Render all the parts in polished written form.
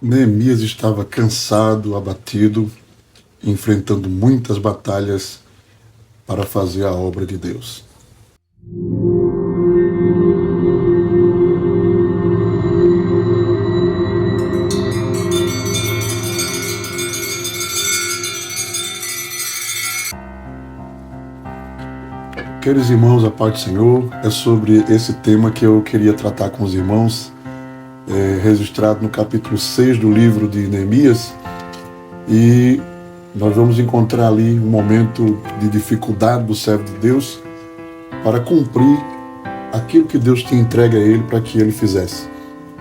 Neemias estava cansado, abatido, enfrentando muitas batalhas para fazer a obra de Deus. Queridos irmãos, a paz do Senhor, é sobre esse tema que eu queria tratar com os irmãos, registrado no capítulo 6 do livro de Neemias, e nós vamos encontrar ali um momento de dificuldade do servo de Deus para cumprir aquilo que Deus tinha entregue a ele para que ele fizesse.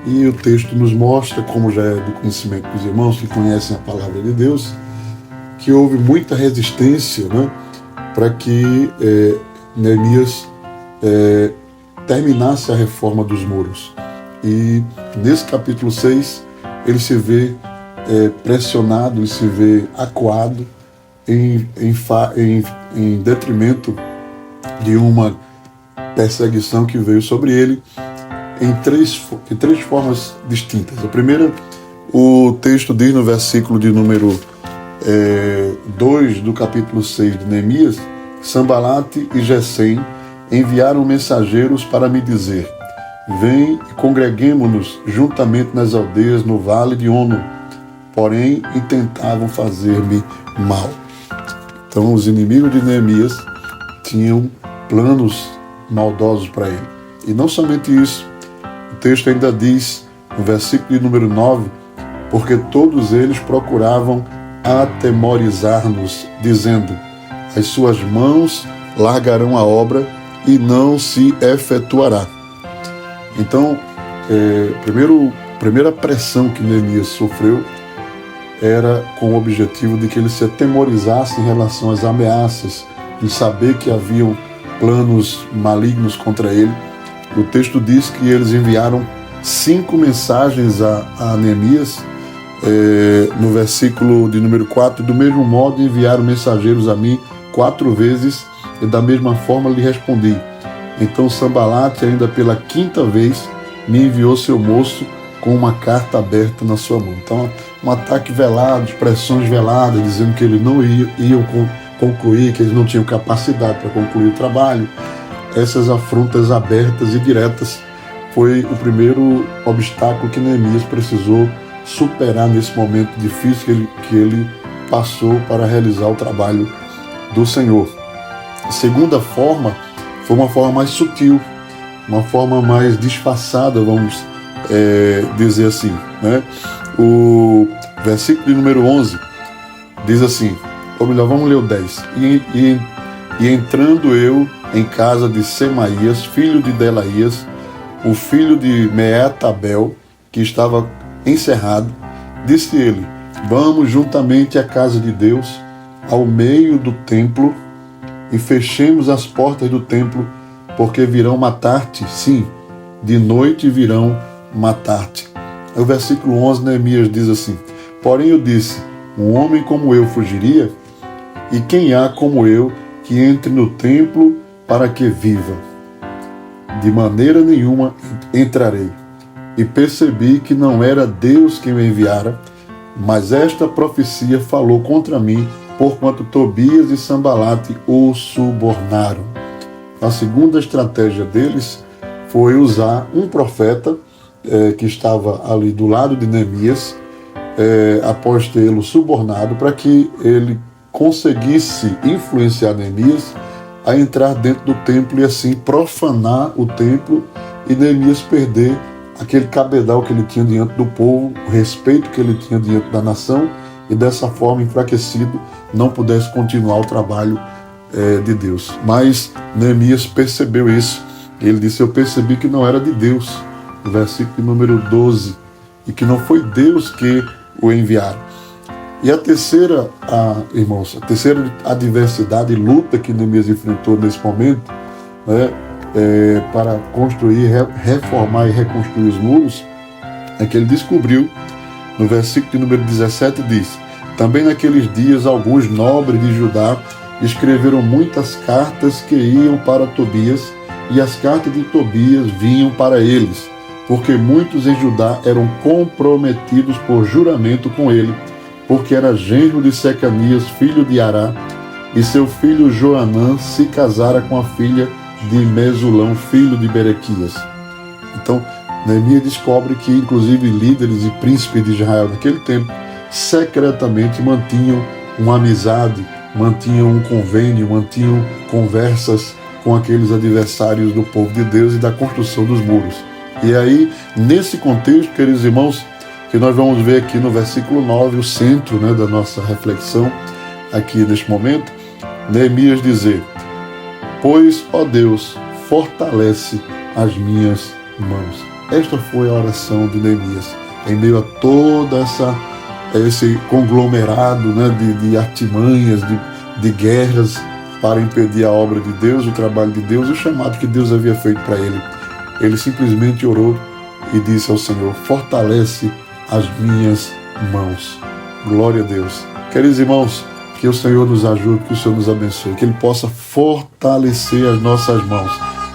E o texto nos mostra, como já é do conhecimento dos irmãos que conhecem a palavra de Deus, que houve muita resistência, para que Neemias terminasse a reforma dos muros. E nesse capítulo 6 ele se vê pressionado, ele se vê acuado em detrimento de uma perseguição que veio sobre ele em três formas distintas. A primeira, o texto diz no versículo de número 2 do capítulo 6 de Neemias: Sambalate e Gesem enviaram mensageiros para me dizer: vem e congreguemo-nos juntamente nas aldeias no vale de Ono. Porém, intentavam fazer-me mal. Então, os inimigos de Neemias tinham planos maldosos para ele. E não somente isso, o texto ainda diz, no versículo de número 9, porque todos eles procuravam atemorizar-nos, dizendo: as suas mãos largarão a obra e não se efetuará. Então, primeira pressão que Neemias sofreu era com o objetivo de que ele se atemorizasse em relação às ameaças, de saber que haviam planos malignos contra ele. O texto diz que eles enviaram 5 mensagens a Neemias, no versículo de número 4, do mesmo modo enviaram mensageiros a mim 4 vezes, e da mesma forma lhe respondi. Então Sambalate, ainda pela 5ª vez, me enviou seu moço com uma carta aberta na sua mão. Então, um ataque velado, expressões veladas, dizendo que eles não iam concluir, que eles não tinham capacidade para concluir o trabalho. Essas afrontas abertas e diretas foi o primeiro obstáculo que Neemias precisou superar nesse momento difícil que ele passou para realizar o trabalho do Senhor. A segunda forma foi uma forma mais sutil, uma forma mais disfarçada, vamos dizer assim, O versículo de número 11 diz assim, ou melhor, vamos ler o 10. E entrando eu em casa de Semaías, filho de Delaías, o filho de Meetabel, que estava encerrado, disse ele: vamos juntamente à casa de Deus, ao meio do templo, e fechemos as portas do templo, porque virão matar-te, sim, de noite virão matar-te. O versículo 11, Neemias diz assim: porém eu disse, um homem como eu fugiria? E quem há como eu que entre no templo para que viva? De maneira nenhuma entrarei. E percebi que não era Deus quem o enviara, mas esta profecia falou contra mim, porquanto Tobias e Sambalate o subornaram. A segunda estratégia deles foi usar um profeta que estava ali do lado de Neemias, após tê-lo subornado, para que ele conseguisse influenciar Neemias a entrar dentro do templo e assim profanar o templo, e Neemias perder aquele cabedal que ele tinha diante do povo, o respeito que ele tinha diante da nação, e dessa forma, enfraquecido, não pudesse continuar o trabalho de Deus. Mas Neemias percebeu isso. Ele disse: eu percebi que não era de Deus, no versículo número 12, e que não foi Deus que o enviara. E a terceira, irmãos, a terceira adversidade e luta que Neemias enfrentou nesse momento, para construir, reformar e reconstruir os muros, é que ele descobriu, no versículo de número 17 diz: também naqueles dias alguns nobres de Judá escreveram muitas cartas que iam para Tobias, e as cartas de Tobias vinham para eles. porque muitos em Judá eram comprometidos por juramento com ele, porque era genro de Secanias, filho de Ará, e seu filho Joanã se casara com a filha de Mesulão, filho de Berequias. Então, Neemias descobre que, inclusive, líderes e príncipes de Israel naquele tempo, secretamente mantinham uma amizade, mantinham um convênio, mantinham conversas com aqueles adversários do povo de Deus e da construção dos muros. E aí, nesse contexto, queridos irmãos, que nós vamos ver aqui no versículo 9, o centro, da nossa reflexão, aqui neste momento, Neemias dizer: pois, ó Deus, fortalece as minhas mãos. Esta foi a oração de Neemias, em meio a toda esse conglomerado de artimanhas, de guerras para impedir a obra de Deus, o trabalho de Deus, o chamado que Deus havia feito para ele. Ele simplesmente orou e disse ao Senhor: fortalece as minhas mãos. Glória a Deus. Queridos irmãos, que o Senhor nos ajude, que o Senhor nos abençoe, que Ele possa fortalecer as nossas mãos,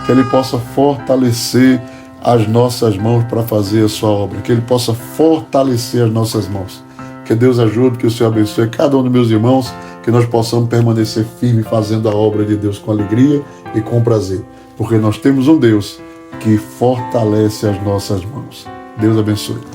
que Ele possa fortalecer as nossas mãos para fazer a sua obra, que Ele possa fortalecer as nossas mãos. Que Deus ajude, que o Senhor abençoe cada um dos meus irmãos, que nós possamos permanecer firmes fazendo a obra de Deus com alegria e com prazer, porque nós temos um Deus que fortalece as nossas mãos. Deus abençoe.